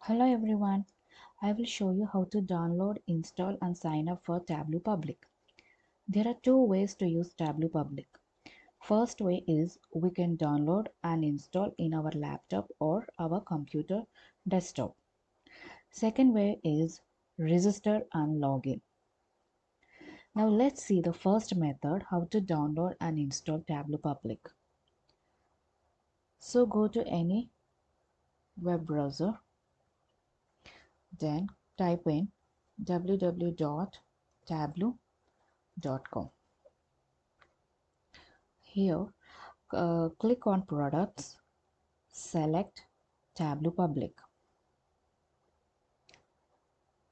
Hello everyone, I will show you how to download, install and sign up for Tableau Public. There are two ways to use Tableau Public. First way is we can download and install in our laptop or our computer desktop. Second way is register and login. Now let's see the first method, how to download and install Tableau Public. So go to any web browser, then type in www.tableau.com. Here, click on Products, select Tableau Public.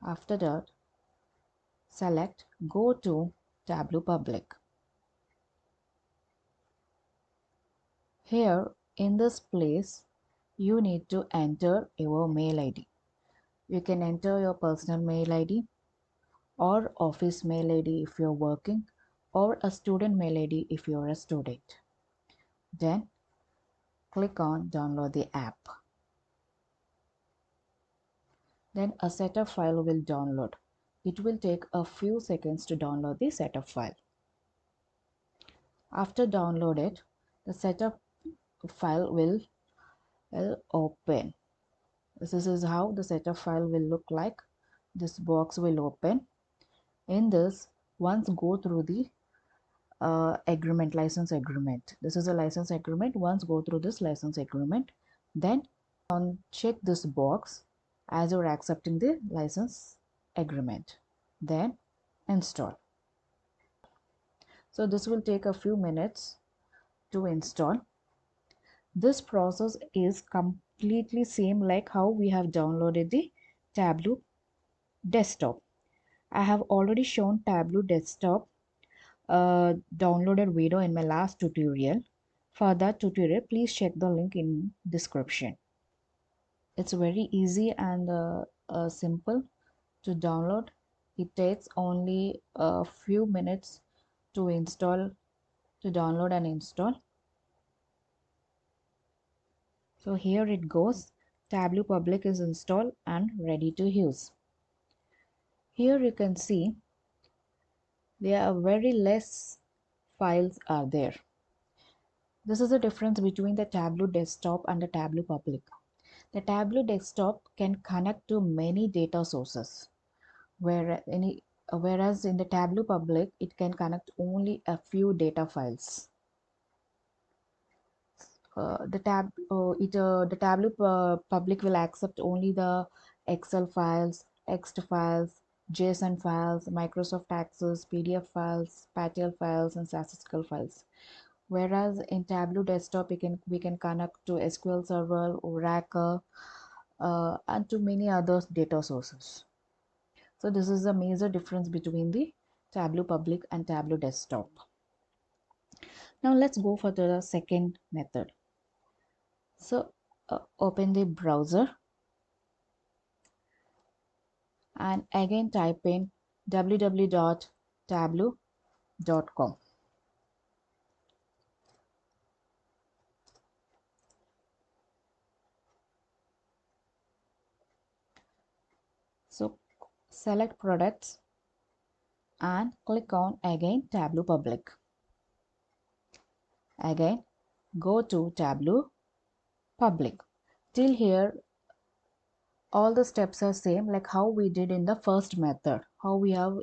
After that, select Go to Tableau Public. Here, in this place, you need to enter your mail ID. You can enter your personal mail ID or office mail ID if you're working, or a student mail ID if you're a student. Then click on Download the app. Then a setup file will download. It will take a few seconds to download the setup file. After download it, the setup file will open. This is how the setup file will look like. This box will open. In this, once go through the license agreement. This is a license agreement. Once go through this license agreement, then check this box as you're accepting the license agreement. Then install. So this will take a few minutes to install. This process is completely same like how we have downloaded the Tableau desktop. I have already shown Tableau desktop downloaded video in my last tutorial. For that tutorial, please check the link in description. It's very easy and simple to download. It takes only a few minutes to download and install. So here it goes. Tableau Public is installed and ready to use. Here you can see there are very less files are there. This is the difference between the Tableau desktop and the Tableau Public. The Tableau desktop can connect to many data sources, whereas in the Tableau Public it can connect only a few data files. The Tableau Public will accept only the Excel files, text files, JSON files, Microsoft Access, PDF files, PATL files, and statistical files. Whereas in Tableau Desktop, we can connect to SQL Server, Oracle, and to many other data sources. So this is a major difference between the Tableau Public and Tableau Desktop. Now let's go for the second method. So open the browser and again type in www.tableau.com. So select products and click on again Tableau Public. Again go to Tableau Public. Till here all the steps are same like how we did in the first method, how we have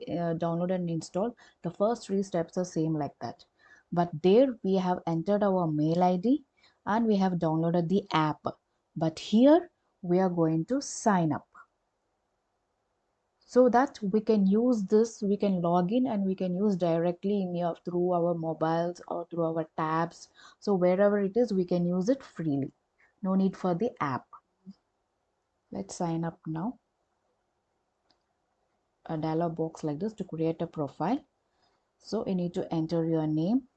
downloaded and installed. The first three steps are same like that, but there we have entered our mail ID and we have downloaded the app. But here we are going to sign up so that we can use this, we can log in and we can use directly in through our mobiles or through our tabs. So wherever it is, we can use it freely. No need for the app. Let's sign up now. A dialog box like this to create a profile. So you need to enter your name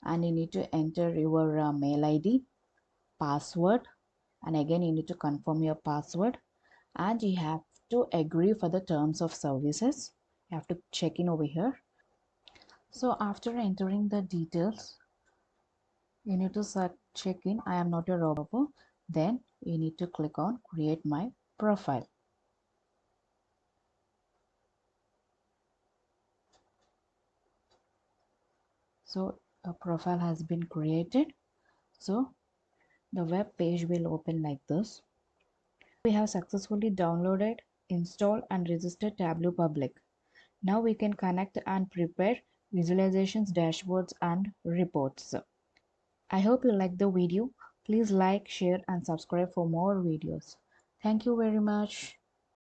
and you need to enter your mail ID, password, and again you need to confirm your password, and you have to agree for the terms of services. You have to check in over here. So after entering the details, you need to check in. I am not a robot. Then you need to click on create my profile. So a profile has been created. So the web page will open like this. We have successfully downloaded, installed and registered Tableau Public. Now we can connect and prepare visualizations, dashboards and reports. I hope you liked the video. Please like, share and subscribe for more videos. Thank you very much.